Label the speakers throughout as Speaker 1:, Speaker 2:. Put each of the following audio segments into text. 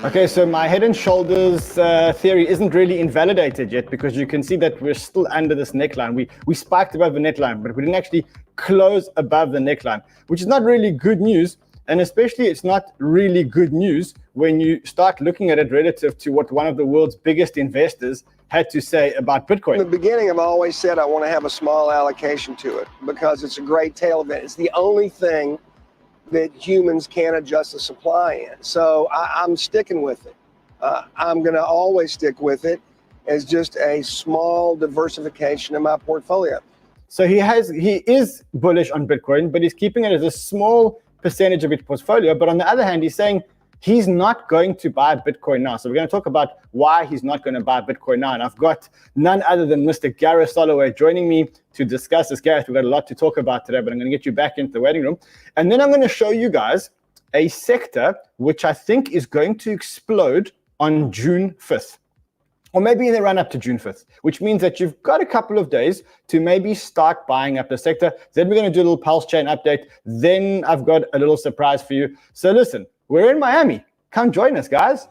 Speaker 1: Okay, so my head and shoulders theory isn't really invalidated yet, because you can see that we're still under this neckline. We spiked above the neckline, but we didn't actually close above the neckline, which is not really good news. And especially it's not really good news when you start looking at it relative to what one of the world's biggest investors had to say about Bitcoin.
Speaker 2: In the beginning, I've always said I want to have a small allocation to it because it's a great tail event. It's the only thing that humans can adjust the supply in. So I'm sticking with it. I'm going to always stick with it as just a small diversification in my portfolio.
Speaker 1: So he is bullish on Bitcoin, but he's keeping it as a small percentage of his portfolio. But on the other hand, he's saying he's not going to buy Bitcoin now. So we're going to talk about why he's not going to buy Bitcoin now. And I've got none other than Mr. Gareth Soloway joining me to discuss this. Gareth, we've got a lot to talk about today, but I'm going to get you back into the waiting room. And then I'm going to show you guys a sector which I think is going to explode on June 5th. Or maybe in the run up to June 5th, which means that you've got a couple of days to maybe start buying up the sector. Then we're going to do a little PulseChain update. Then I've got a little surprise for you. So listen, we're in Miami. Come join us, guys.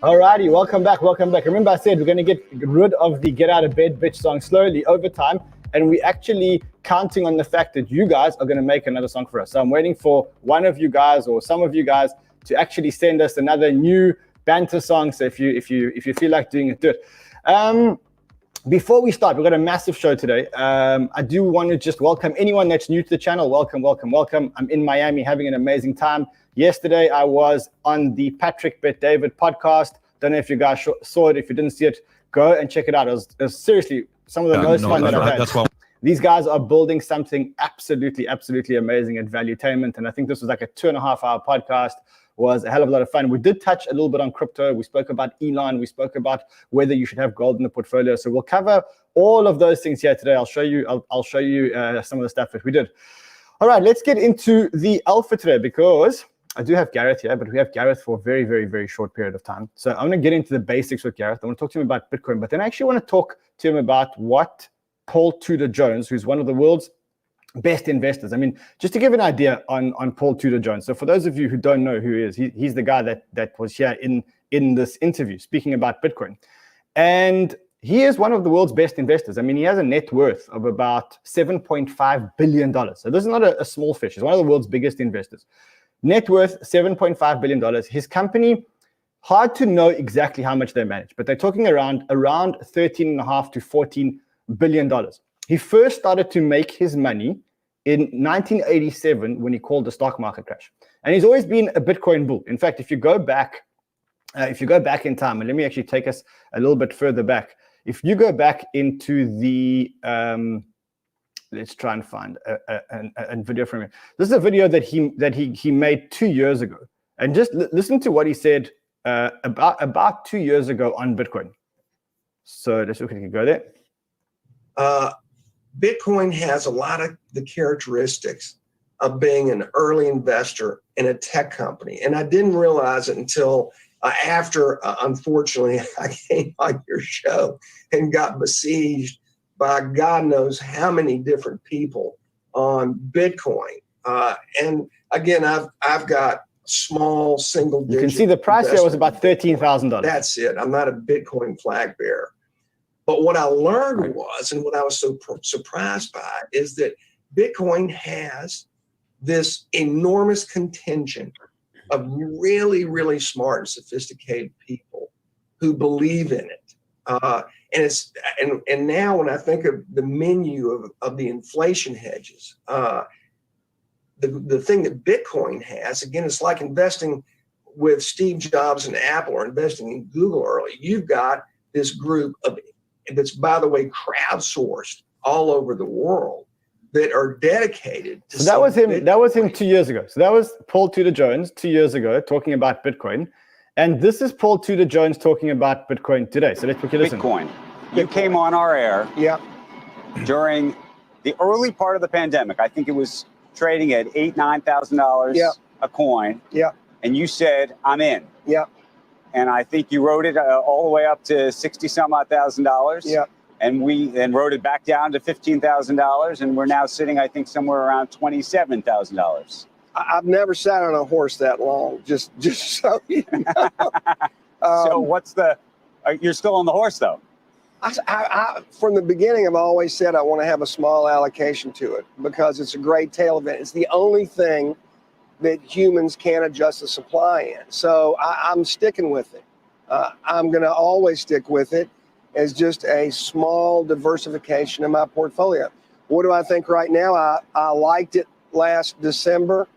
Speaker 1: Alrighty, welcome back, welcome back. Remember I said we're going to get rid of the get out of bed bitch song slowly over time, and we're actually counting on the fact that you guys are going to make another song for us. So I'm waiting for one of you guys or some of you guys to actually send us another new Banter song. So if you feel like doing it, do it. Before we start, we've got a massive show today. I do want to just welcome anyone that's new to the channel. Welcome, welcome, welcome. I'm in Miami having an amazing time. Yesterday, I was on the Patrick Bet-David podcast. Don't know if you guys saw it. If you didn't see it, go and check it out. It was seriously some of the most fun that I've had. These guys are building something absolutely, absolutely amazing at Valuetainment. And I think this was like a 2.5-hour podcast. Was a hell of a lot of fun. We did touch a little bit on crypto. We spoke about Elon. We spoke about whether you should have gold in the portfolio. So we'll cover all of those things here today. I'll show you some of the stuff that we did. All right, let's get into the alpha today, because I do have Gareth here, but we have Gareth for a very, very, very short period of time. So I'm going to get into the basics with Gareth. I want to talk to him about Bitcoin, but then I actually want to talk to him about what Tudor Jones, who's one of the world's best investors. I mean, just to give an idea on Tudor Jones. So for those of you who don't know who he is, he's the guy that was here in this interview speaking about Bitcoin. And he is one of the world's best investors. I mean, he has a net worth of about $7.5 billion. So this is not a small fish. He's one of the world's biggest investors. Net worth, $7.5 billion. His company, hard to know exactly how much they manage, but they're talking around $13.5 to $14 billion. He first started to make his money in 1987 when he called the stock market crash. And he's always been a Bitcoin bull. In fact, if you go back in time, and let me actually take us a little bit further back. If you go back into the, let's try and find a video from him. This is a video that he made 2 years ago. And just listen to what he said about 2 years ago on Bitcoin. So let's quickly go there.
Speaker 2: Bitcoin has a lot of the characteristics of being an early investor in a tech company. And I didn't realize it until after, unfortunately, I came on your show and got besieged by God knows how many different people on Bitcoin. And again, I've got small single digit.
Speaker 1: You can see the price here was about $13,000.
Speaker 2: That's it. I'm not a Bitcoin flag bearer. But what I learned was, and what I was so surprised by, is that Bitcoin has this enormous contingent of really, really smart and sophisticated people who believe in it. And now when I think of the menu of the inflation hedges, the thing that Bitcoin has, again, it's like investing with Steve Jobs and Apple or investing in Google early. You've got this group of that's, by the way, crowdsourced all over the world that are dedicated to.
Speaker 1: So that was him. Bitcoin. That was him 2 years ago. So that was Tudor Jones 2 years ago talking about Bitcoin, and this is Tudor Jones talking about Bitcoin today. So let's quickly listen.
Speaker 3: Bitcoin. You came on our air.
Speaker 2: Yeah.
Speaker 3: During the early part of the pandemic, I think it was trading at $8,000, $9,000 a coin.
Speaker 2: Yeah.
Speaker 3: And you said, I'm in.
Speaker 2: Yeah.
Speaker 3: and I think you rode it all the way up to $60,000.
Speaker 4: Yeah.
Speaker 3: And we then rode it back down to $15,000, and we're now sitting, I think, somewhere around $27,000.
Speaker 4: I've never sat on a horse that long. Just so you know.
Speaker 3: So what's the? You're still on the horse though.
Speaker 4: I, from the beginning, I've always said I want to have a small allocation to it because it's a great tail event. It's the only thing that humans can adjust the supply in. So I'm sticking with it. I'm going to always stick with it as just a small diversification in my portfolio. What do I think right now? I liked it last December.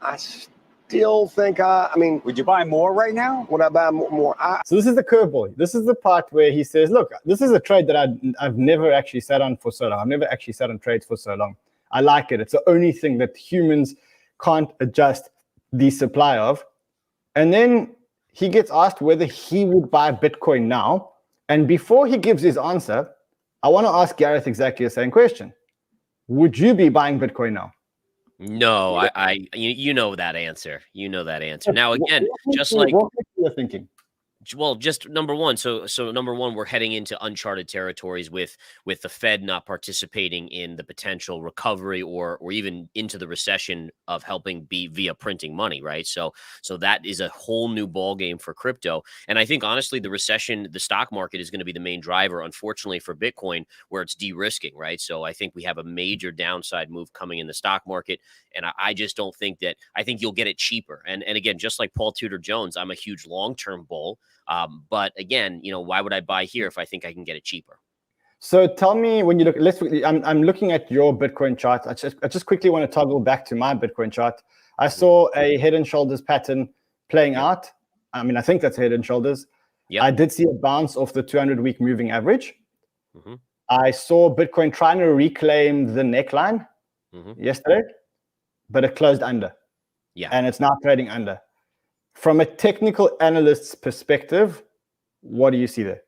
Speaker 4: I still think I mean,
Speaker 3: would you buy more right now?
Speaker 4: Would I buy more?
Speaker 1: So this is the curveball. This is the part where he says, look, this is a trade that I've never actually sat on for so long. I've never actually sat on trades for so long. I like it. It's the only thing that humans can't adjust the supply of. And then he gets asked whether he would buy Bitcoin now. And before he gives his answer, I want to ask Gareth exactly the same question. Would you be buying Bitcoin now?
Speaker 5: No, you know that answer. You know that answer. Now again, just like
Speaker 1: what you're thinking.
Speaker 5: Well, just number one. So number one, we're heading into uncharted territories with the Fed not participating in the potential recovery or even into the recession of helping be via printing money, right? So that is a whole new ball game for crypto. And I think honestly, the recession, the stock market is going to be the main driver, unfortunately, for Bitcoin, where it's de-risking, right? So I think we have a major downside move coming in the stock market. And I just don't think that, I think you'll get it cheaper. And again, just like Paul Tudor Jones, I'm a huge long-term bull. But again, why would I buy here if I think I can get it cheaper?
Speaker 1: So tell me, when you look, I'm looking at your Bitcoin chart. I just quickly want to toggle back to my Bitcoin chart. I saw a head and shoulders pattern playing out. I mean, I think that's head and shoulders. Yep. I did see a bounce off the 200-week moving average. Mm-hmm. I saw Bitcoin trying to reclaim the neckline yesterday, but it closed under.
Speaker 5: Yeah.
Speaker 1: And it's now trading under. From a technical analyst's perspective, what do you see there?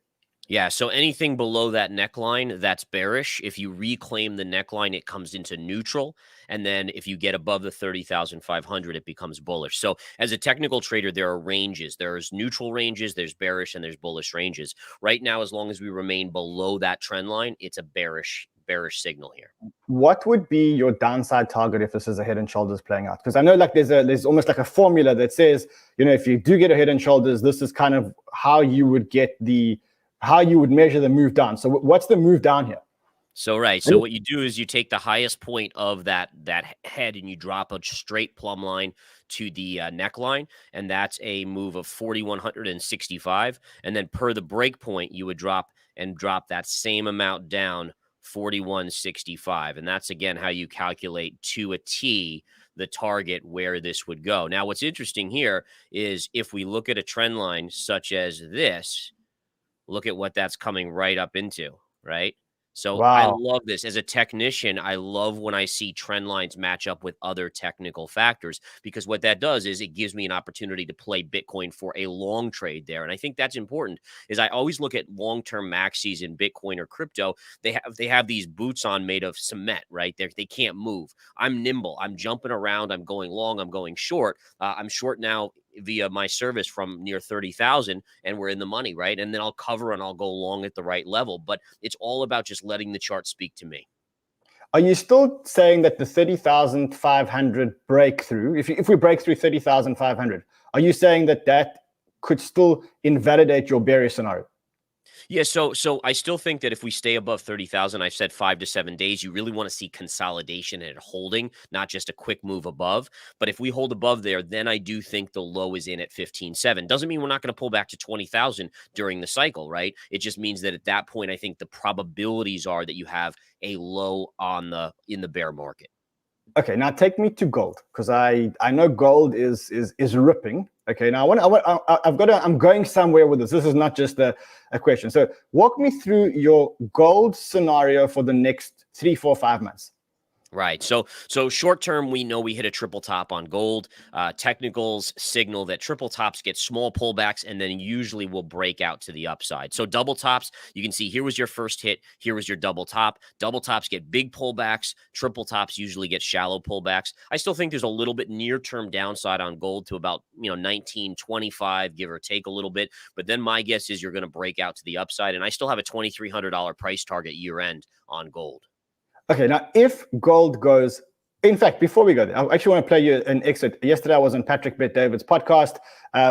Speaker 5: Yeah, so anything below that neckline, that's bearish. If you reclaim the neckline, it comes into neutral. And then if you get above the 30,500, it becomes bullish. So as a technical trader, there are ranges. There's neutral ranges, there's bearish, and there's bullish ranges. Right now, as long as we remain below that trend line, it's a bearish signal here.
Speaker 1: What would be your downside target if this is a head and shoulders playing out? Because I know like there's almost like a formula that says, if you do get a head and shoulders, this is kind of how you would measure the move down. So what's the move down here?
Speaker 5: So right. So what you do is you take the highest point of that head and you drop a straight plumb line to the neckline, and that's a move of 4,165. And then per the break point, you would drop that same amount down, 4,165. And that's again how you calculate to a T the target where this would go. Now, what's interesting here is if we look at a trend line such as this, look at what that's coming right up into, right? So wow. I love this. As a technician, I love when I see trend lines match up with other technical factors, because what that does is it gives me an opportunity to play Bitcoin for a long trade there. And I think that's important, is I always look at long-term maxis in Bitcoin or crypto. They have these boots on made of cement, right? They can't move. I'm nimble. I'm jumping around. I'm going long. I'm going short. I'm short now via my service from near 30,000, and we're in the money, right? And then I'll cover and I'll go long at the right level. But it's all about just letting the chart speak to me.
Speaker 1: Are you still saying that the 30,500 breakthrough, if we break through 30,500, are you saying that could still invalidate your bearish scenario?
Speaker 5: Yeah, so I still think that if we stay above 30,000, I've said 5 to 7 days, you really want to see consolidation and holding, not just a quick move above. But if we hold above there, then I do think the low is in at 15.7. Doesn't mean we're not going to pull back to 20,000 during the cycle, right? It just means that at that point, I think the probabilities are that you have a low in the bear market.
Speaker 1: Okay, now take me to gold, because I know gold is ripping. Okay, now I'm going somewhere with this. This is not just a question. So walk me through your gold scenario for the next 3, 4, 5 months.
Speaker 5: Right. So short term, we know we hit a triple top on gold. Technicals signal that triple tops get small pullbacks and then usually will break out to the upside. So double tops, you can see here was your first hit. Here was your double top. Double tops get big pullbacks. Triple tops usually get shallow pullbacks. I still think there's a little bit near term downside on gold to about 1925, give or take a little bit. But then my guess is you're going to break out to the upside. And I still have a $2,300 price target year end on gold.
Speaker 1: Okay, now if gold goes, in fact, before we go there, I actually want to play you an excerpt. Yesterday, I was on Patrick Bet-David's podcast.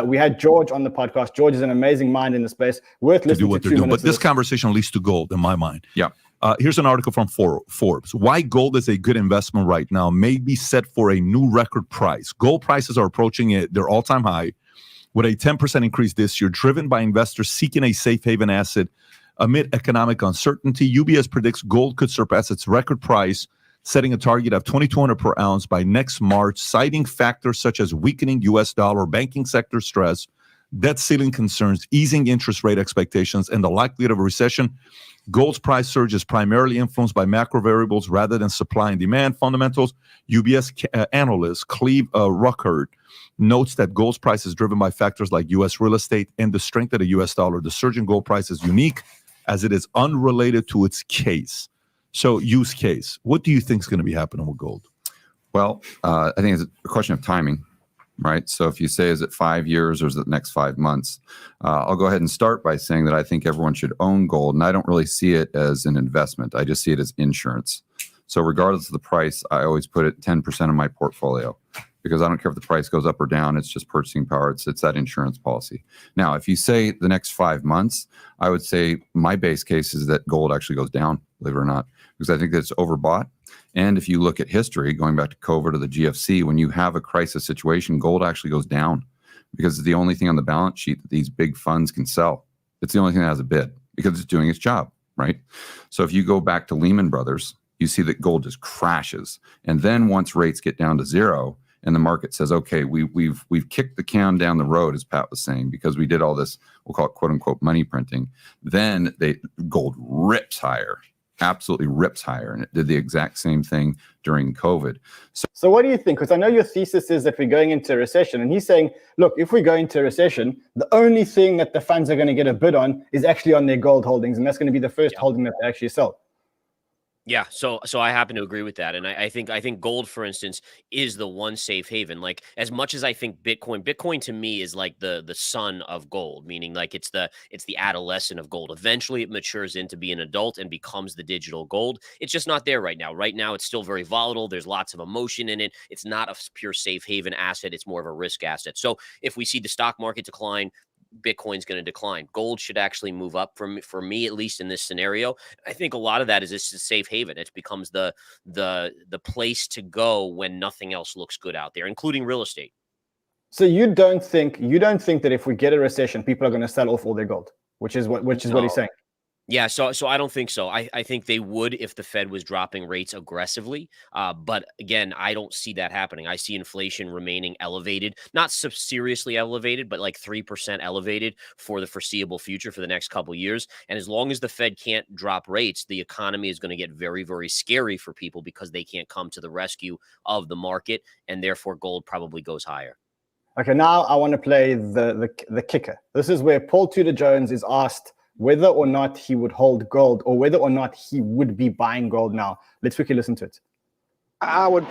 Speaker 1: We had George on the podcast. George is an amazing mind in the space, worth listening to 2 minutes.
Speaker 6: But this conversation leads to gold, in my mind.
Speaker 7: Yeah.
Speaker 6: Here's an article from Forbes. Why gold is a good investment right now may be set for a new record price. Gold prices are approaching their all-time high with a 10% increase this year, driven by investors seeking a safe haven asset amid economic uncertainty. UBS predicts gold could surpass its record price, setting a target of $2,200 per ounce by next March, citing factors such as weakening U.S. dollar, banking sector stress, debt ceiling concerns, easing interest rate expectations, and the likelihood of a recession. Gold's price surge is primarily influenced by macro variables rather than supply and demand fundamentals. UBS analyst 𝗕𝗏𝗏𝗏𝗏𝗏𝗏 notes that gold's price is driven by factors like U.S. real estate and the strength of the U.S. dollar. The surge in gold price is unique as it is unrelated to its case. So use case. What do you think is going to be happening with gold?
Speaker 7: Well, I think it's a question of timing, right? So if you say, is it 5 years or is it the next 5 months? I'll go ahead and start by saying that I think everyone should own gold, and I don't really see it as an investment. I just see it as insurance. So regardless of the price, I always put it 10% of my portfolio, because I don't care if the price goes up or down. It's just purchasing power. It's that insurance policy. Now, if you say the next 5 months, I would say my base case is that gold actually goes down, believe it or not, because I think that it's overbought. And if you look at history, going back to COVID or the GFC, when you have a crisis situation, gold actually goes down because it's the only thing on the balance sheet that these big funds can sell. It's the only thing that has a bid because it's doing its job, right? So if you go back to Lehman Brothers, you see that gold just crashes. And then once rates get down to zero, and the market says, okay, we've kicked the can down the road, as Pat was saying, because we did all this, we'll call it quote unquote money printing. Then gold rips higher, absolutely rips higher. And it did the exact same thing during COVID.
Speaker 1: So what do you think? Because I know your thesis is that we're going into a recession. And he's saying, look, if we go into a recession, the only thing that the funds are going to get a bid on is actually on their gold holdings. And that's going to be the first holding that they actually sell.
Speaker 5: Yeah, so I happen to agree with that, and I think gold, for instance, is the one safe haven. Like, as much as I think Bitcoin to me is like the son of gold, meaning like it's the adolescent of gold. Eventually, it matures into being an adult and becomes the digital gold. It's just not there right now. Right now, it's still very volatile. There's lots of emotion in it. It's not a pure safe haven asset. It's more of a risk asset. So if we see the stock market decline, Bitcoin's going to decline. Gold should actually move up for me, at least in this scenario. I think a lot of that is this is a safe haven. It becomes the place to go when nothing else looks good out there, including real estate.
Speaker 1: So you don't think that if we get a recession, people are going to sell off all their gold, which is what he's saying.
Speaker 5: Yeah, so I don't think so. I think they would if the Fed was dropping rates aggressively. But again, I don't see that happening. I see inflation remaining elevated, not seriously elevated, but like 3% elevated for the foreseeable future for the next couple of years. And as long as the Fed can't drop rates, the economy is going to get very, very scary for people because they can't come to the rescue of the market, and therefore gold probably goes higher.
Speaker 1: Okay, now I want to play the kicker. This is where Paul Tudor Jones is asked whether or not he would hold gold or whether or not he would be buying gold now. Let's quickly listen to it.
Speaker 4: I look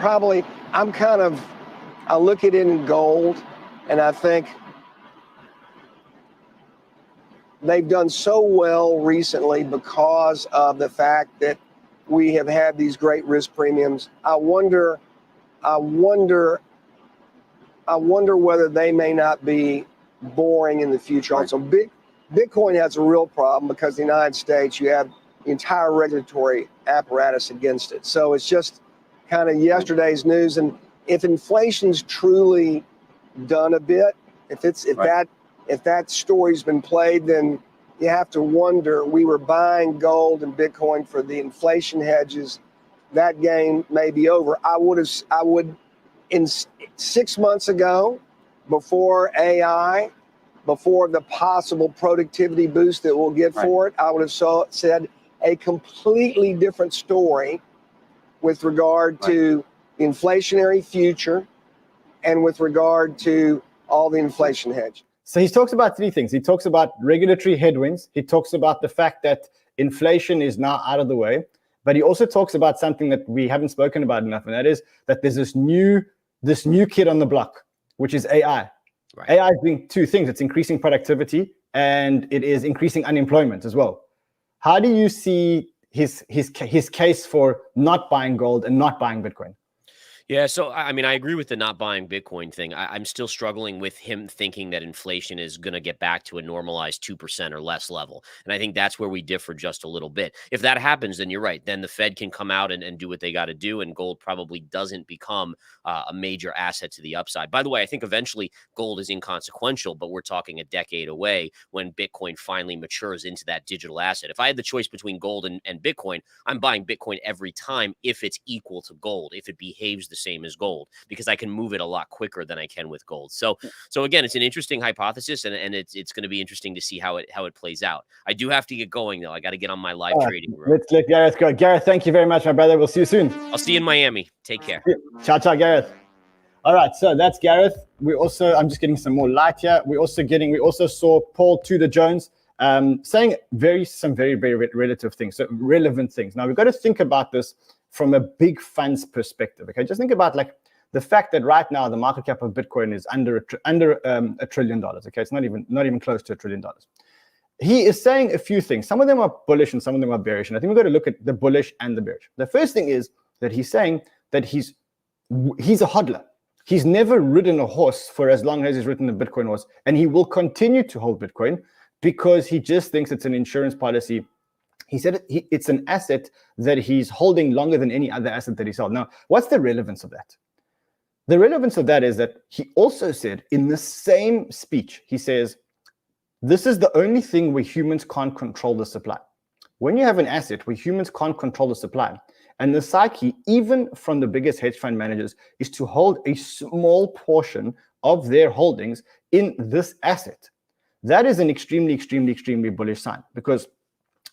Speaker 4: at it in gold, and I think they've done so well recently because of the fact that we have had these great risk premiums. I wonder whether they may not be boring in the future. Also, Bitcoin has a real problem because in the United States, you have the entire regulatory apparatus against it. So it's just kind of yesterday's news. And if inflation's truly done a bit, if that story's been played, then you have to wonder, we were buying gold and Bitcoin for the inflation hedges. That game may be over. I would in 6 months ago, before AI, before the possible productivity boost that we'll get for it, I would have said a completely different story with regard to the inflationary future and with regard to all the inflation hedge.
Speaker 1: So he talks about three things. He talks about regulatory headwinds. He talks about the fact that inflation is now out of the way. But he also talks about something that we haven't spoken about enough, and that is that there's this new kid on the block, which is AI. Right. AI is doing two things. It's increasing productivity and it is increasing unemployment as well. How do you see his case for not buying gold and not buying Bitcoin?
Speaker 5: Yeah, so I mean, I agree with the not buying Bitcoin thing. I'm still struggling with him thinking that inflation is going to get back to a normalized 2% or less level. And I think that's where we differ just a little bit. If that happens, then you're right. Then the Fed can come out and do what they got to do, and gold probably doesn't become a major asset to the upside. By the way, I think eventually gold is inconsequential, but we're talking a decade away when Bitcoin finally matures into that digital asset. If I had the choice between gold and Bitcoin, I'm buying Bitcoin every time if it's equal to gold, if it behaves the same as gold, because I can move it a lot quicker than I can with gold. So again, it's an interesting hypothesis, and it's going to be interesting to see how it plays out. I do have to get going though. I got to get on my live trading room.
Speaker 1: Let's let Gareth go. Gareth, thank you very much, my brother. We'll see you soon.
Speaker 5: I'll see you in Miami. Take care.
Speaker 1: Ciao, ciao, Gareth. All right, so that's Gareth. I'm just getting some more light here. We also saw Paul Tudor Jones saying some very, very relative things, so relevant things. Now we've got to think about this from a big funds perspective. Okay, just think about like the fact that right now the market cap of Bitcoin is under $1 trillion. Okay, it's not even close to $1 trillion. He is saying a few things. Some of them are bullish and some of them are bearish. And I think we've got to look at the bullish and the bearish. The first thing is that he's saying that he's a hodler. He's never ridden a horse for as long as he's ridden a Bitcoin horse, and he will continue to hold Bitcoin because he just thinks it's an insurance policy. He said it's an asset that he's holding longer than any other asset that he's held. Now, what's the relevance of that? The relevance of that is that he also said in the same speech, he says, this is the only thing where humans can't control the supply. When you have an asset where humans can't control the supply, and the psyche, even from the biggest hedge fund managers, is to hold a small portion of their holdings in this asset, that is an extremely, extremely, extremely bullish sign, because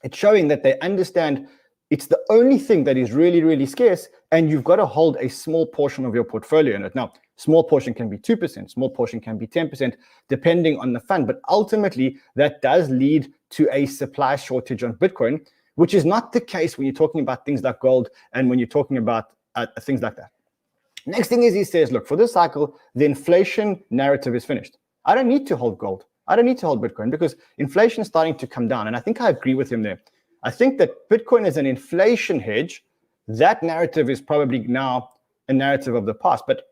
Speaker 1: it's showing that they understand it's the only thing that is really, really scarce, and you've got to hold a small portion of your portfolio in it. Now, small portion can be 2%, small portion can be 10%, depending on the fund. But ultimately, that does lead to a supply shortage on Bitcoin, which is not the case when you're talking about things like gold and when you're talking about things like that. Next thing is he says, look, for this cycle, the inflation narrative is finished. I don't need to hold gold. I don't need to hold Bitcoin because inflation is starting to come down. And I think I agree with him there. I think that Bitcoin is an inflation hedge. That narrative is probably now a narrative of the past. But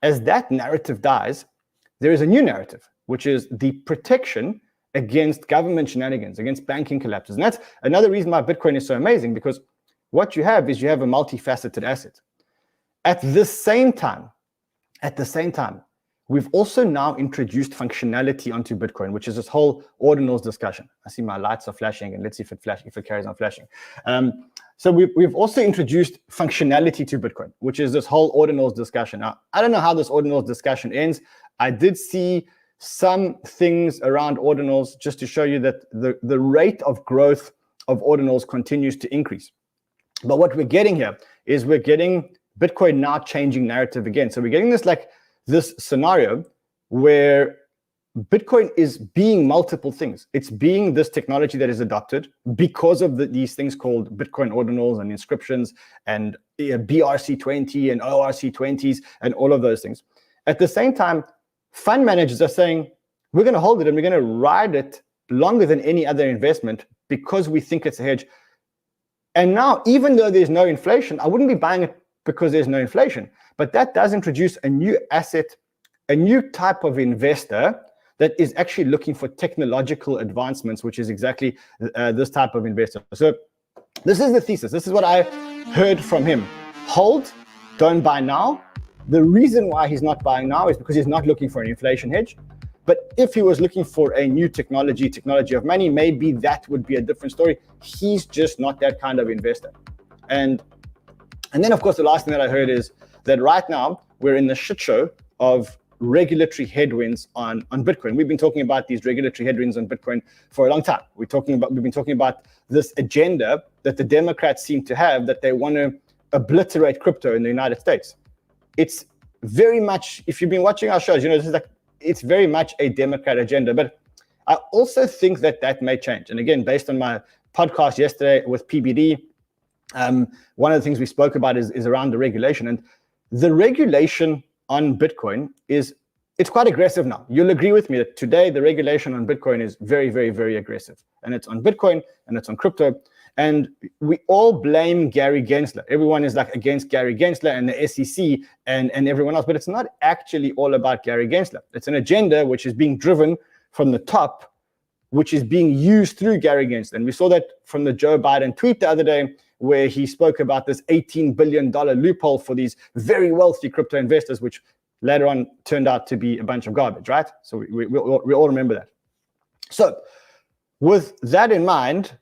Speaker 1: as that narrative dies, there is a new narrative, which is the protection against government shenanigans, against banking collapses. And that's another reason why Bitcoin is so amazing, because what you have is you have a multifaceted asset. At the same time, we've also now introduced functionality onto Bitcoin, which is this whole Ordinals discussion. I see my lights are flashing, and let's see if it carries on flashing. So we've also introduced functionality to Bitcoin, which is this whole Ordinals discussion. Now, I don't know how this Ordinals discussion ends. I did see some things around Ordinals just to show you that the rate of growth of Ordinals continues to increase. But what we're getting here is we're getting Bitcoin now changing narrative again. So we're getting this scenario where Bitcoin is being multiple things. It's being this technology that is adopted because of these things called Bitcoin ordinals and inscriptions and BRC20 and ORC20s and all of those things. At the same time, fund managers are saying, we're going to hold it and we're going to ride it longer than any other investment because we think it's a hedge. And now, even though there's no inflation, I wouldn't be buying it because there's no inflation. But that does introduce a new asset, a new type of investor that is actually looking for technological advancements, which is exactly this type of investor. So this is the thesis. This is what I heard from him. Hold, don't buy now. The reason why he's not buying now is because he's not looking for an inflation hedge. But if he was looking for a new technology of money, maybe that would be a different story. He's just not that kind of investor. And then, of course, the last thing that I heard is that right now we're in the shit show of regulatory headwinds on Bitcoin. We've been talking about these regulatory headwinds on Bitcoin for a long time. We've been talking about this agenda that the Democrats seem to have, that they want to obliterate crypto in the United States. It's very much, if you've been watching our shows, this is like, it's very much a Democrat agenda. But I also think that may change. And again, based on my podcast yesterday with PBD, one of the things we spoke about is around the regulation. And the regulation on Bitcoin it's quite aggressive now. You'll agree with me that today the regulation on Bitcoin is very, very, very aggressive. And it's on Bitcoin and it's on crypto. And we all blame Gary Gensler. Everyone is like against Gary Gensler and the SEC and everyone else. But it's not actually all about Gary Gensler. It's an agenda which is being driven from the top, which is being used through Gary Gensler. And we saw that from the Joe Biden tweet the other day, where he spoke about this $18 billion loophole for these very wealthy crypto investors, which later on turned out to be a bunch of garbage, right? So we all remember that. So with that in mind,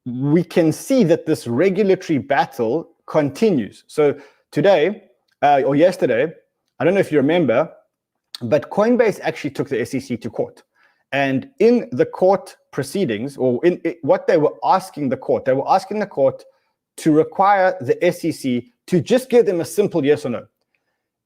Speaker 1: we can see that this regulatory battle continues. So today, or yesterday, I don't know if you remember, but Coinbase actually took the SEC to court. And in the court proceedings, or what they were asking the court, to require the SEC to just give them a simple yes or no.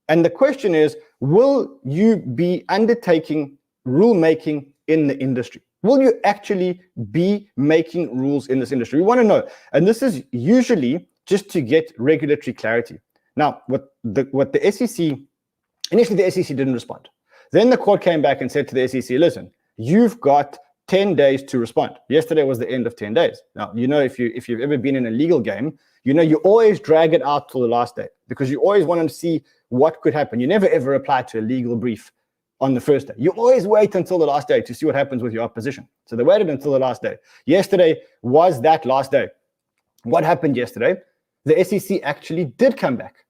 Speaker 1: And the question is, will you be undertaking rulemaking in the industry? Will you actually be making rules in this industry? We want to know. And this is usually just to get regulatory clarity. Now, what the SEC, initially the SEC didn't respond. Then the court came back and said to the SEC, listen, you've got 10 days to respond. Yesterday was the end of 10 days. Now, if you've ever been in a legal game, you always drag it out till the last day because you always want to see what could happen. You never ever apply to a legal brief on the first day. You always wait until the last day to see what happens with your opposition. So they waited until the last day. Yesterday was that last day. What happened yesterday? The SEC actually did come back.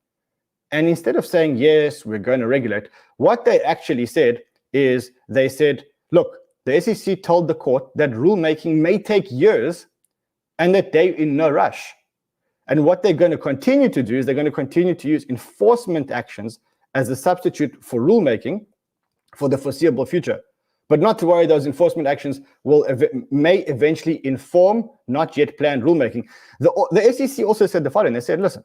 Speaker 1: And instead of saying, yes, we're going to regulate, what they actually said is they said, look, the SEC told the court that rulemaking may take years and that they're in no rush. And what they're going to continue to do is they're going to continue to use enforcement actions as a substitute for rulemaking for the foreseeable future. But not to worry, those enforcement actions may eventually inform not yet planned rulemaking. The SEC also said the following. They said, listen,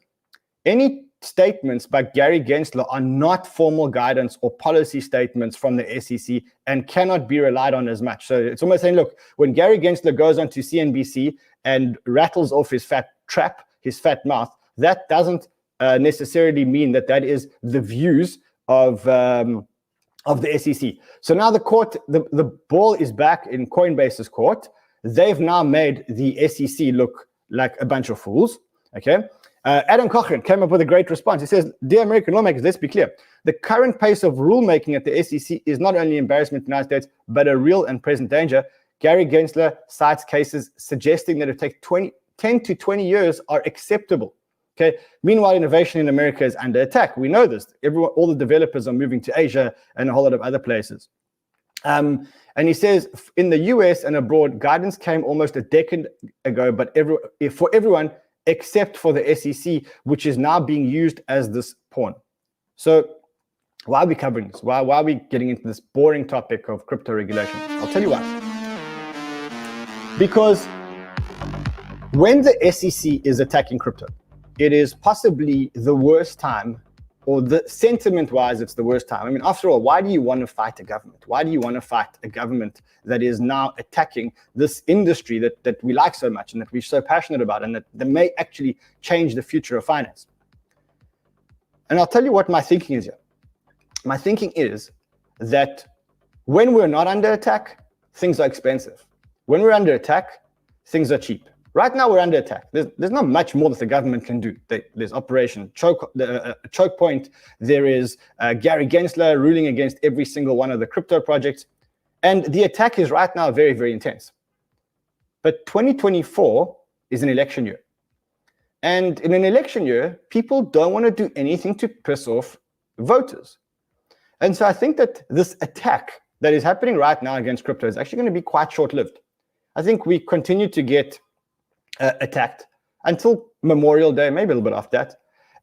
Speaker 1: any statements by Gary Gensler are not formal guidance or policy statements from the SEC and cannot be relied on as much. So it's almost saying, look, when Gary Gensler goes onto CNBC and rattles off his fat mouth, that doesn't necessarily mean that is the views of the SEC. So now the court, the ball is back in Coinbase's court. They've now made the SEC look like a bunch of fools, okay? Adam Cochran came up with a great response. He says, dear American lawmakers, let's be clear. The current pace of rulemaking at the SEC is not only embarrassment to the United States, but a real and present danger. Gary Gensler cites cases suggesting that it takes 10 to 20 years are acceptable. Okay. Meanwhile, innovation in America is under attack. We know this. All the developers are moving to Asia and a whole lot of other places. And he says, in the US and abroad, guidance came almost a decade ago, but for everyone except for the SEC, which is now being used as this pawn. So why are we covering this? Why are we getting into this boring topic of crypto regulation? I'll tell you why. Because when the SEC is attacking crypto, it is possibly the worst time, or the sentiment-wise, it's the worst time. I mean, after all, why do you want to fight a government? Why do you want to fight a government that is now attacking this industry that we like so much and that we're so passionate about and that may actually change the future of finance? And I'll tell you what my thinking is here. My thinking is that when we're not under attack, things are expensive. When we're under attack, things are cheap. Right now, we're under attack. There's not much more that the government can do. There's Operation Choke Point. There is Gary Gensler ruling against every single one of the crypto projects. And the attack is right now very, very intense. But 2024 is an election year. And in an election year, people don't want to do anything to piss off voters. And so I think that this attack that is happening right now against crypto is actually going to be quite short-lived. I think we continue to get attacked until Memorial Day, maybe a little bit after that.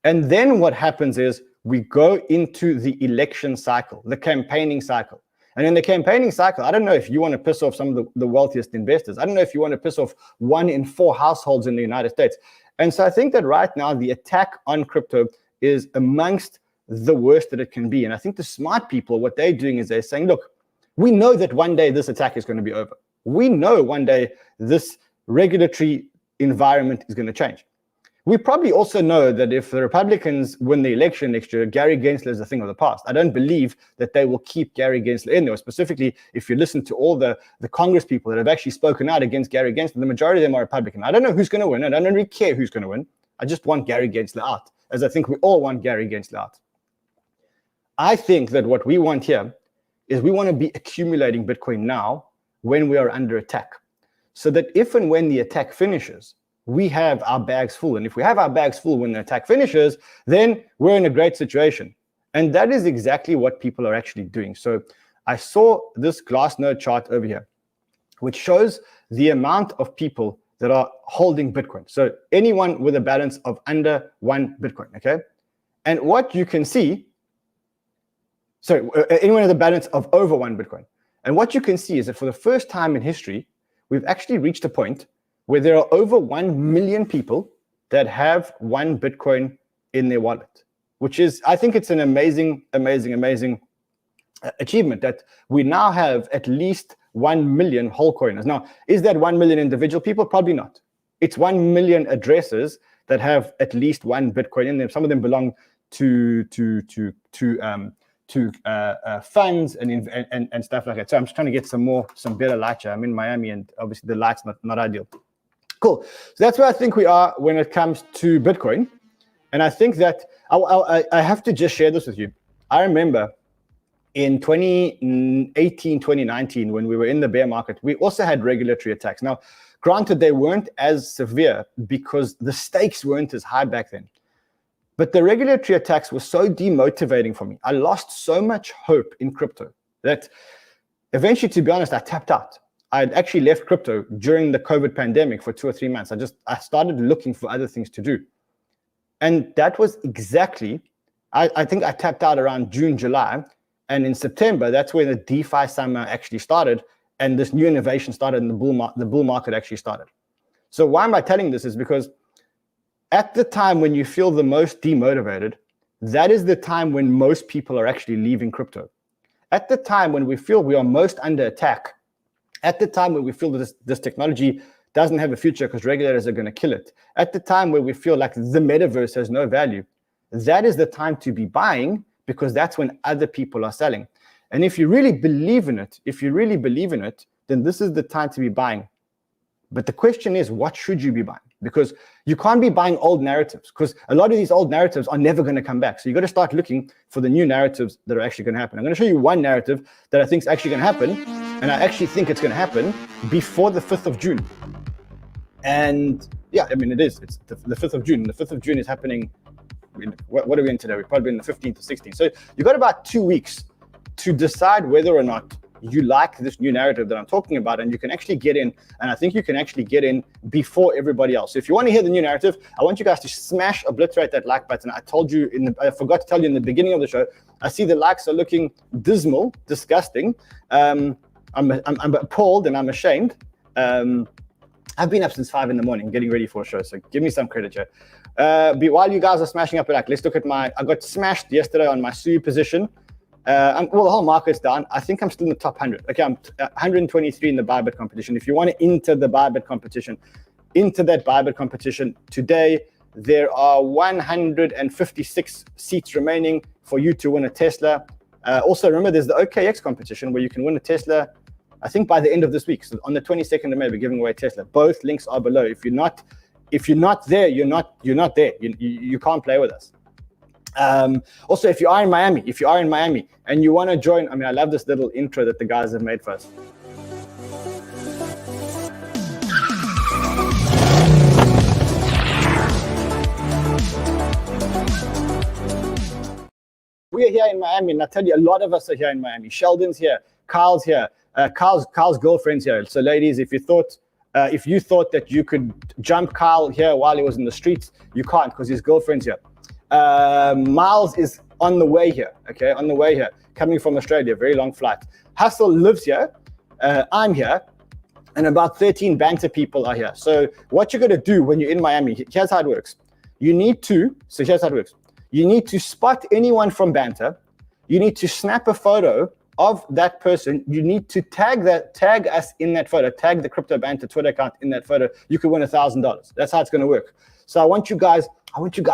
Speaker 1: And then what happens is we go into the election cycle, the campaigning cycle. And in the campaigning cycle, I don't know if you want to piss off some of the wealthiest investors. I don't know if you want to piss off 1 in 4 households in the United States. And so I think that right now the attack on crypto is amongst the worst that it can be. And I think the smart people, what they're doing is they're saying, look, we know that one day this attack is going to be over. We know one day this regulatory environment is going to change. We probably also know that if the Republicans win the election next year, Gary Gensler is a thing of the past. I don't believe that they will keep Gary Gensler in there. Specifically, if you listen to all the Congress people that have actually spoken out against Gary Gensler, the majority of them are Republican. I don't know who's going to win. I don't really care who's going to win. I just want Gary Gensler out, as I think we all want Gary Gensler out. I think that what we want here is we want to be accumulating Bitcoin now when we are under attack, so that if and when the attack finishes, we have our bags full. And if we have our bags full when the attack finishes, then we're in a great situation. And that is exactly what people are actually doing. So I saw this Glassnode chart over here, which shows the amount of people that are holding Bitcoin. So anyone with a balance of under 1 Bitcoin, okay? And what you can see, sorry, anyone with a balance of over 1 Bitcoin. And what you can see is that for the first time in history, we've actually reached a point where there are over 1 million people that have 1 Bitcoin in their wallet, which is, I think it's an amazing, amazing, amazing achievement that we now have at least 1 million whole coiners. Now, is that 1 million individual people? Probably not. It's 1 million addresses that have at least 1 Bitcoin in them. Some of them belong to funds and stuff like that. So I'm just trying to get some better light here. I'm in Miami, and obviously the light's not ideal. Cool. So that's where I think we are when it comes to Bitcoin. And I think that I have to just share this with you. I remember in 2018, 2019, when we were in the bear market, we also had regulatory attacks. Now, granted, they weren't as severe because the stakes weren't as high back then. But the regulatory attacks were so demotivating for me. I lost so much hope in crypto that eventually, to be honest, I tapped out. I had actually left crypto during the COVID pandemic for 2 or 3 months. I started looking for other things to do. And that was exactly, I think I tapped out around June, July. And in September, that's when the DeFi summer actually started. And this new innovation started and the bull market actually started. So why am I telling this is because at the time when you feel the most demotivated, that is the time when most people are actually leaving crypto. At the time when we feel we are most under attack, at the time when we feel that this technology doesn't have a future because regulators are going to kill it, at the time where we feel like the metaverse has no value, that is the time to be buying because that's when other people are selling. And if you really believe in it, then this is the time to be buying. But the question is, what should you be buying? Because you can't be buying old narratives because a lot of these old narratives are never going to come back. So you got to start looking for the new narratives that are actually going to happen. I'm going to show you one narrative that I think is actually going to happen. And I actually think it's going to happen before the 5th of June. And yeah, I mean, it is. It's the 5th of June. The 5th of June is happening. What are we in today? We're probably in the 15th or 16th. So you got about 2 weeks to decide whether or not you like this new narrative that I'm talking about, and you can actually get in, and I think you can actually get in before everybody else. So if you want to hear the new narrative, I want you guys to smash, obliterate that like button. I told you, I forgot to tell you in the beginning of the show, I see the likes are looking dismal, disgusting. I'm appalled and I'm ashamed. I've been up since 5 in the morning getting ready for a show, so give me some credit here. While you guys are smashing up a like, let's look at I got smashed yesterday on my SUI position. Well, the whole market's down. I think I'm still in the top 100. Okay, I'm 123 in the ByBit competition. If you want to enter the ByBit competition, enter that ByBit competition today. There are 156 seats remaining for you to win a Tesla. Also, remember, there's the OKX competition where you can win a Tesla, I think by the end of this week. So on the 22nd of May, we're giving away a Tesla. Both links are below. If you're not there, you're not there. You can't play with us. Also, if you are in Miami and you want to join, I mean, I love this little intro that the guys have made for us. We are here in Miami, and I tell you, a lot of us are here in Miami. Sheldon's here, Kyle's here, Kyle's girlfriend's here. So ladies, if you thought that you could jump Kyle here while he was in the streets, you can't because his girlfriend's here. Miles is on the way here, okay, coming from Australia, very long flight. Hustle lives here. I'm here. And about 13 Banter people are here. So what you're going to do when you're in Miami, here's how it works. Here's how it works. You need to spot anyone from Banter. You need to snap a photo of that person. You need to tag us in that photo, tag the Crypto Banter Twitter account in that photo. You could win $1,000. That's how it's going to work. So I want you guys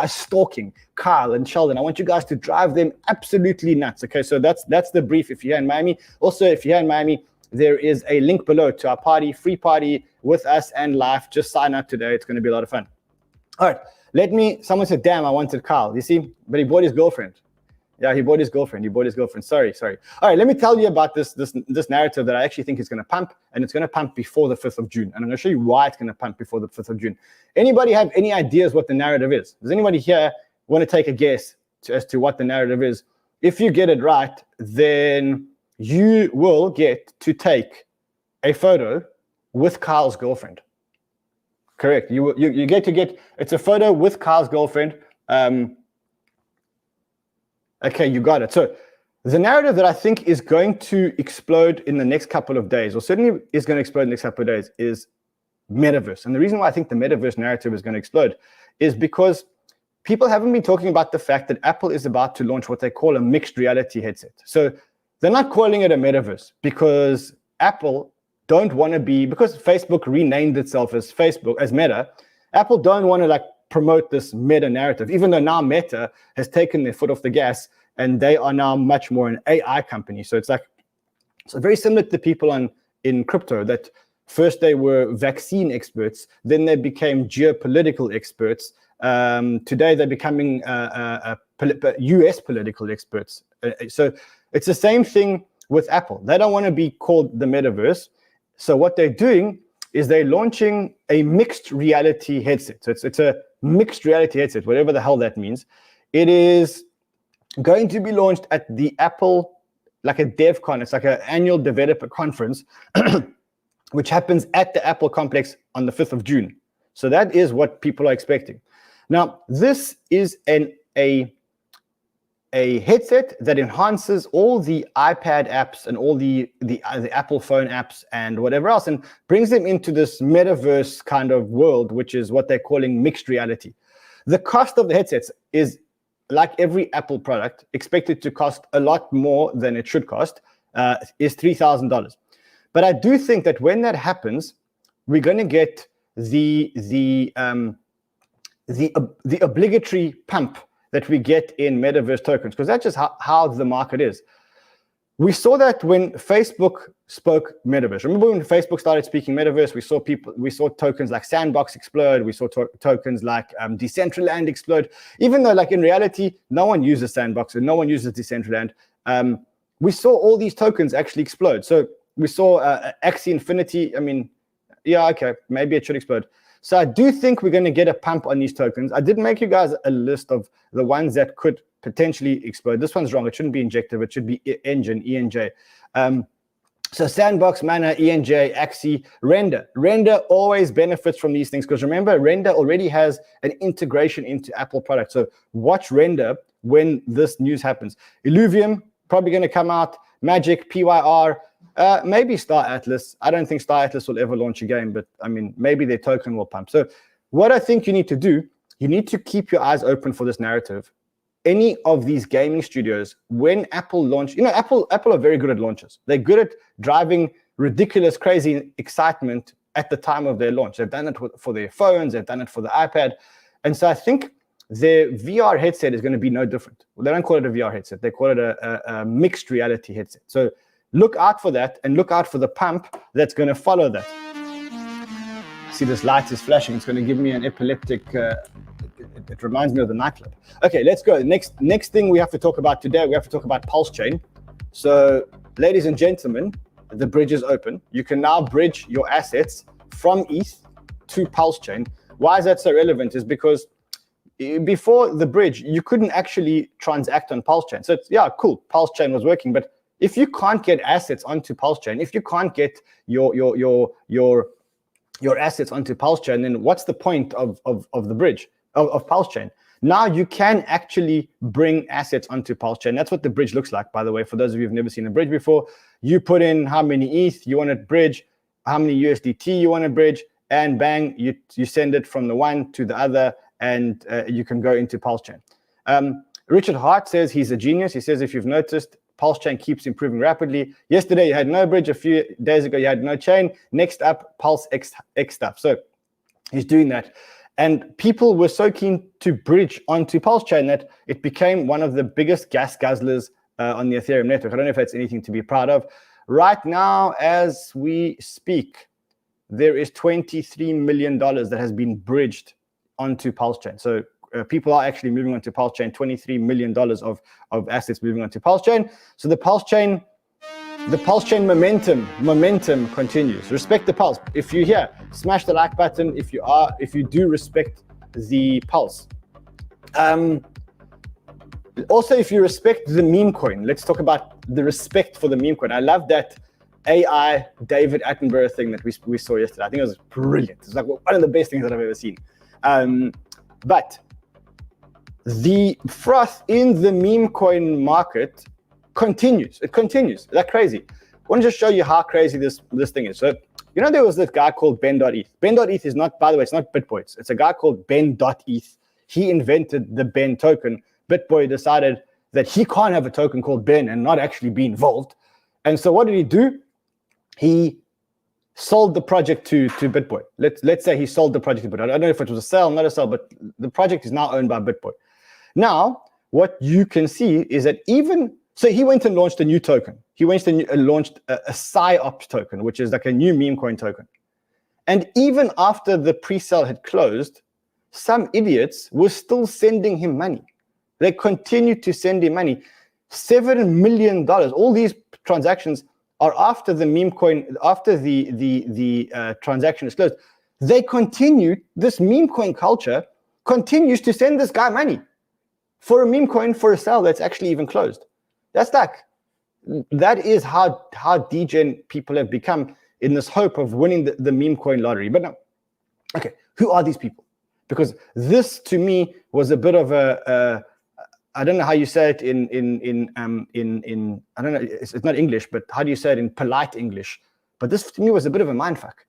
Speaker 1: stalking Kyle and Sheldon. I want you guys to drive them absolutely nuts. Okay, so that's the brief if you're here in Miami. Also, if you're here in Miami, there is a link below to our party, free party with us and live. Just sign up today. It's going to be a lot of fun. All right, someone said, damn, I wanted Kyle. You see, but he bought his girlfriend. Yeah, he bought his girlfriend. Sorry. All right, let me tell you about this narrative that I actually think is going to pump, and it's going to pump before the 5th of June. And I'm going to show you why it's going to pump before the 5th of June. Anybody have any ideas what the narrative is? Does anybody here want to take a guess as to what the narrative is? If you get it right, then you will get to take a photo with Kyle's girlfriend. Correct. You get it's a photo with Kyle's girlfriend. Okay, you got it. So the narrative that I think is going to explode in the next couple of days, or certainly is going to explode in the next couple of days, is metaverse. And the reason why I think the metaverse narrative is going to explode is because people haven't been talking about the fact that Apple is about to launch what they call a mixed reality headset. So they're not calling it a metaverse because Apple don't want to be, because Facebook renamed itself as Meta, Apple don't want to promote this meta narrative, even though now Meta has taken their foot off the gas and they are now much more an AI company. So it's very similar to the people in crypto that first they were vaccine experts, then they became geopolitical experts. Today they're becoming US political experts. So it's the same thing with Apple. They don't want to be called the metaverse. So what they're doing is they're launching a mixed reality headset. So it's a mixed reality headset, whatever the hell that means. It is going to be launched at the Apple, like a DevCon. It's like an annual developer conference, which happens at the Apple complex on the 5th of June. So that is what people are expecting. Now, this is a headset that enhances all the iPad apps and all the Apple phone apps and whatever else, and brings them into this metaverse kind of world, which is what they're calling mixed reality. The cost of the headsets is, like every Apple product, expected to cost a lot more than it should cost, is $3,000. But I do think that when that happens, we're going to get the obligatory pump that we get in metaverse tokens, because that's just how the market is. We saw that when Facebook spoke metaverse. Remember when Facebook started speaking metaverse, we saw tokens like Sandbox explode. We saw tokens like Decentraland explode. Even though, in reality, no one uses Sandbox and no one uses Decentraland. We saw all these tokens actually explode. So we saw Axie Infinity. I mean, yeah, okay, maybe it should explode. So I do think we're going to get a pump on these tokens. I did make you guys a list of the ones that could potentially explode. This one's wrong. It shouldn't be Injective. It should be Engine, ENJ. So Sandbox, Mana, ENJ, Axie, Render. Render always benefits from these things because remember, Render already has an integration into Apple products. So watch Render when this news happens. Illuvium, probably going to come out. Magic, PYR, maybe Star Atlas. I don't think Star Atlas will ever launch a game, but I mean, maybe their token will pump. So what I think you need to do, you need to keep your eyes open for this narrative. Any of these gaming studios, when Apple launch, Apple are very good at launches. They're good at driving ridiculous, crazy excitement at the time of their launch. They've done it for their phones. They've done it for the iPad. And so I think their VR headset is going to be no different. Well, they don't call it a VR headset. They call it a mixed reality headset. So look out for that and look out for the pump that's going to follow that. See, this light is flashing. It's going to give me an epileptic... It reminds me of the nightclub. Okay, let's go. Next thing we have to talk about today, we have to talk about PulseChain. So, ladies and gentlemen, the bridge is open. You can now bridge your assets from ETH to PulseChain. Why is that so relevant? Is because before the bridge, you couldn't actually transact on PulseChain. So, yeah, cool. PulseChain was working, but if you can't get assets onto PulseChain, if you can't get your assets onto PulseChain, then what's the point of the bridge? Of PulseChain. Now you can actually bring assets onto PulseChain. That's what the bridge looks like, by the way. For those of you who've never seen a bridge before, you put in how many ETH you want to bridge, how many USDT you want to bridge, and bang, you send it from the one to the other, and you can go into PulseChain. Richard Hart says he's a genius. He says, if you've noticed, PulseChain keeps improving rapidly. Yesterday, you had no bridge. A few days ago, you had no chain. Next up, Pulse X stuff. So he's doing that. And people were so keen to bridge onto PulseChain that it became one of the biggest gas guzzlers on the Ethereum network. I don't know if that's anything to be proud of. Right now, as we speak, there is $23 million that has been bridged onto PulseChain. So people are actually moving onto PulseChain, $23 million of assets moving onto PulseChain. So the PulseChain momentum continues. Respect the pulse. If you're here, smash the like button if you do respect the pulse. Also, if you respect the meme coin, let's talk about the respect for the meme coin. I love that AI David Attenborough thing that we saw yesterday. I think it was brilliant. It's like one of the best things that I've ever seen. But the froth in the meme coin market continues. It continues like crazy. I want to just show you how crazy this thing is. So, you know, there was this guy called Ben.eth. Ben.eth is not, by the way, it's not BitBoy. It's a guy called Ben.eth. He invented the Ben token. BitBoy decided that he can't have a token called Ben and not actually be involved. And so what did he do? He sold the project to BitBoy. Let's say he sold the project to BitBoy. I don't know if it was a sell, not a sell, but the project is now owned by BitBoy. Now, what you can see is that so he went and launched a new token. He went and launched a 𝗓𝗢𝗓𝗓 token, which is like a new meme coin token. And even after the pre-sale had closed, some idiots were still sending him money. They continued to send him money. $7 million. All these transactions are after the meme coin, after the transaction is closed. They continue, this meme coin culture continues to send this guy money for a meme coin for a sale that's actually even closed. That is how degen people have become in this hope of winning the meme coin lottery. But now, okay, who are these people? Because this to me was a bit of I don't know how you say it in I don't know, it's not English, but how do you say it in polite English? But this to me was a bit of a mindfuck.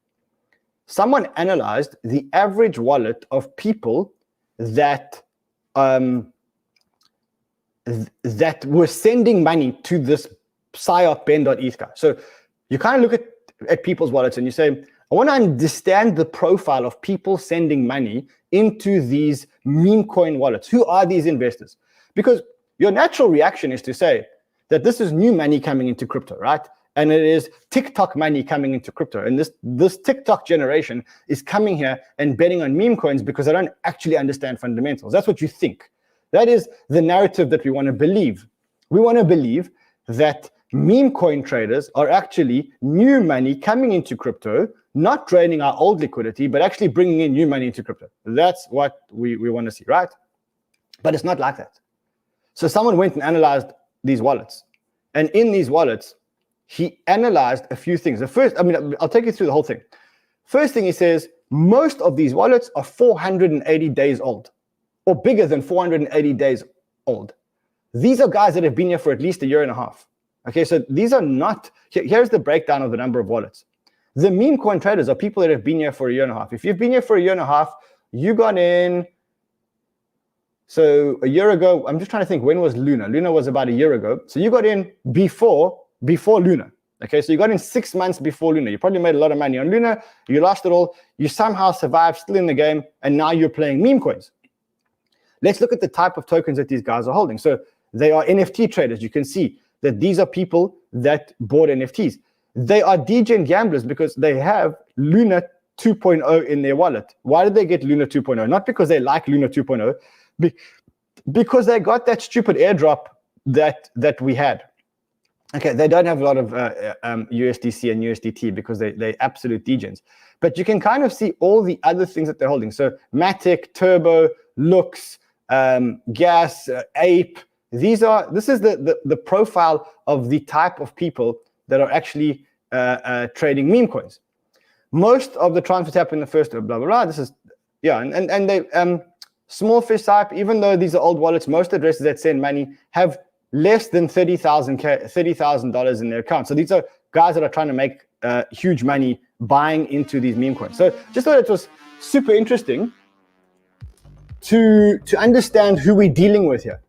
Speaker 1: Someone analyzed the average wallet of people that that were sending money to this 𝗓𝗢𝗓𝗓 Ben.eth guy. So you kind of look at people's wallets and you say, I want to understand the profile of people sending money into these meme coin wallets. Who are these investors? Because your natural reaction is to say that this is new money coming into crypto, right? And it is TikTok money coming into crypto. And this TikTok generation is coming here and betting on meme coins because they don't actually understand fundamentals. That's what you think. That is the narrative that we want to believe. We want to believe that meme coin traders are actually new money coming into crypto, not draining our old liquidity, but actually bringing in new money into crypto. That's what we want to see, right? But it's not like that. So someone went and analyzed these wallets. And in these wallets, he analyzed a few things. The first, I'll take you through the whole thing. First thing he says, most of these wallets are 480 days old, or bigger than 480 days old. These are guys that have been here for at least a year and a half. Okay, so these are not, here's the breakdown of the number of wallets. The meme coin traders are people that have been here for a year and a half. If you've been here for a year and a half, you got in, so a year ago, I'm just trying to think, when was Luna? Luna was about a year ago. So you got in before Luna. Okay, so you got in 6 months before Luna. You probably made a lot of money on Luna. You lost it all. You somehow survived, still in the game, and now you're playing meme coins. Let's look at the type of tokens that these guys are holding. So they are NFT traders. You can see that these are people that bought NFTs. They are degen gamblers because they have Luna 2.0 in their wallet. Why did they get Luna 2.0? Not because they like Luna 2.0, because they got that stupid airdrop that we had. Okay, they don't have a lot of USDC and USDT because they're absolute degens. But you can kind of see all the other things that they're holding. So Matic, Turbo, Lux, Gas, Ape. This is the profile of the type of people that are actually trading meme coins. Most of the transfers happen in the first blah blah blah. This is and they small fish type, even though these are old wallets, most addresses that send money have less than $30,000 in their account. So these are guys that are trying to make huge money buying into these meme coins. So just thought it was super interesting to understand who we're dealing with here.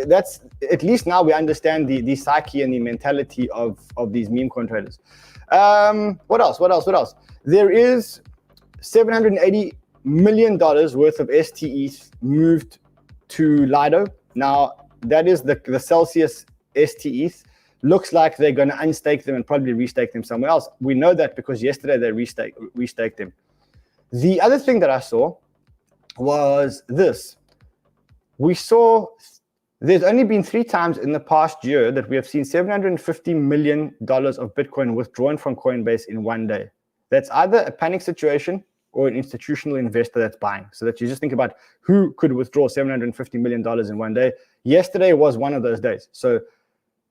Speaker 1: That's at least now we understand the psyche and the mentality of these meme coin traders. What else? There is $780 million worth of STETH moved to Lido. Now that is the Celsius STETH. Looks like they're going to unstake them and probably restake them somewhere else. We know that because yesterday they restaked them. The other thing that I saw was this. We saw there's only been 3 times in the past year that we have seen $750 million of Bitcoin withdrawn from Coinbase in one day. That's either a panic situation or an institutional investor that's buying. So that you just think about who could withdraw $750 million in one day. Yesterday was one of those days. So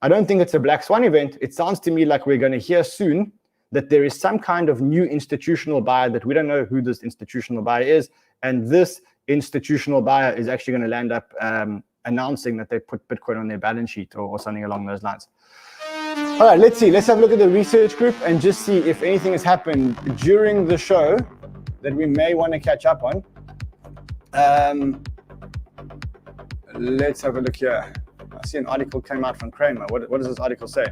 Speaker 1: I don't think it's a black swan event. It sounds to me like we're going to hear soon that there is some kind of new institutional buyer that we don't know who this institutional buyer is. And this institutional buyer is actually going to land up announcing that they put Bitcoin on their balance sheet or something along those lines. All right, let's see. Let's have a look at the research group and just see if anything has happened during the show that we may want to catch up on. Let's have a look here. I see an article came out from Kramer. What does this article say?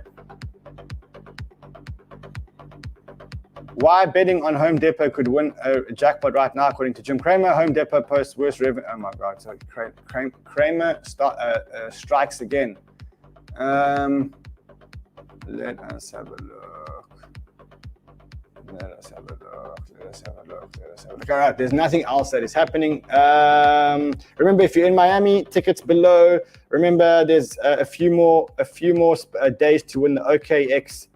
Speaker 1: Why betting on Home Depot could win a jackpot right now, according to Jim Cramer. Home Depot posts worst revenue. Oh my God! So Cramer strikes again. Let us have a look. All right, there's nothing else that is happening. Remember, if you're in Miami, tickets below. Remember, there's a few more days to win the OKX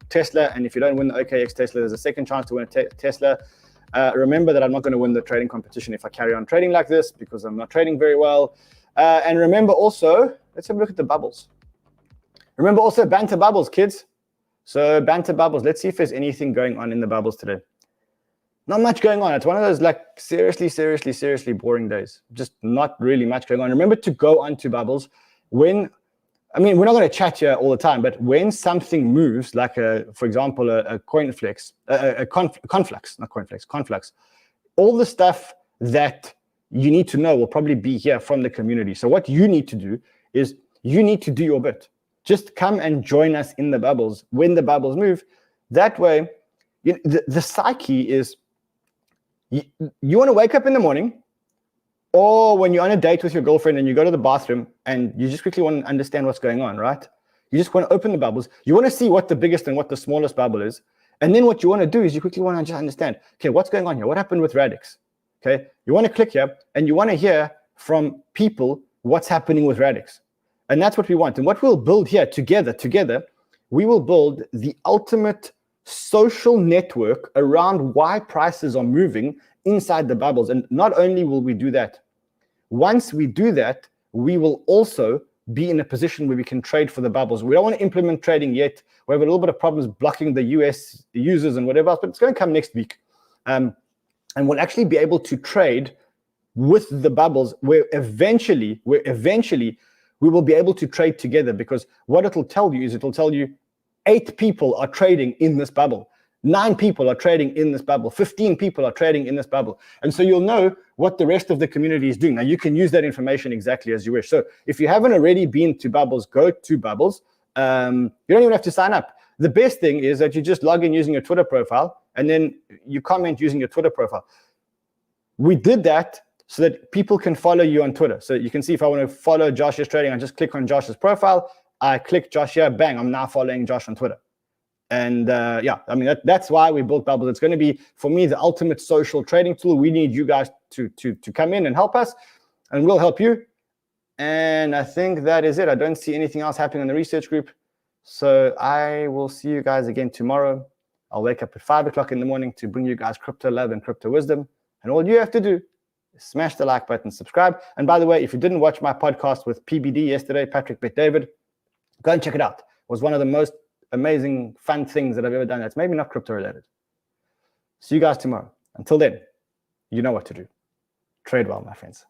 Speaker 1: Tesla, and if you don't win the OKX Tesla, there's a second chance to win a Tesla. Remember that I'm not going to win the trading competition if I carry on trading like this because I'm not trading very well. And remember also, let's have a look at the bubbles. Remember also Banter bubbles, kids. So Banter bubbles, let's see if there's anything going on in the bubbles today. Not much going on. It's one of those like seriously boring days. Just not really much going on. Remember to go onto bubbles when, I mean, we're not going to chat here all the time, but when something moves, like for example, a Conflux, all the stuff that you need to know will probably be here from the community. So what you need to do is you need to do your bit. Just come and join us in the bubbles when the bubbles move. That way, the psyche is, you want to wake up in the morning, or when you're on a date with your girlfriend and you go to the bathroom and you just quickly want to understand what's going on, right? You just want to open the bubbles. You want to see what the biggest and what the smallest bubble is. And then what you want to do is you quickly want to just understand, okay, what's going on here? What happened with Radix? Okay, you want to click here and you want to hear from people what's happening with Radix. And that's what we want. And what we'll build here together, we will build the ultimate social network around why prices are moving inside the bubbles. And not only will we do that, once we do that, we will also be in a position where we can trade for the bubbles. We don't want to implement trading yet. We have a little bit of problems blocking the US users and whatever else, but it's going to come next week. And we'll actually be able to trade with the bubbles where eventually we will be able to trade together, because what it'll tell you is it'll tell you 8 people are trading in this bubble, 9 people are trading in this bubble, 15 people are trading in this bubble. And so you'll know what the rest of the community is doing. Now you can use that information exactly as you wish. So if you haven't already been to bubbles, go to bubbles. You don't even have to sign up. The best thing is that you just log in using your Twitter profile and then you comment using your Twitter profile. We did that so that people can follow you on Twitter. So you can see if I want to follow Josh's trading, I just click on Josh's profile. I click Josh here, bang, I'm now following Josh on Twitter. And yeah, I mean, that's why we built Bubbles. It's going to be, for me, the ultimate social trading tool. We need you guys to come in and help us, and we'll help you. And I think that is it. I don't see anything else happening in the research group. So I will see you guys again tomorrow. I'll wake up at 5 o'clock in the morning to bring you guys crypto love and crypto wisdom. And all you have to do is smash the like button, subscribe. And by the way, if you didn't watch my podcast with PBD yesterday, Patrick Bet David, go and check it out. It was one of the most amazing, fun things that I've ever done that's maybe not crypto related. See you guys tomorrow. Until then, You know what to do. Trade well, my friends.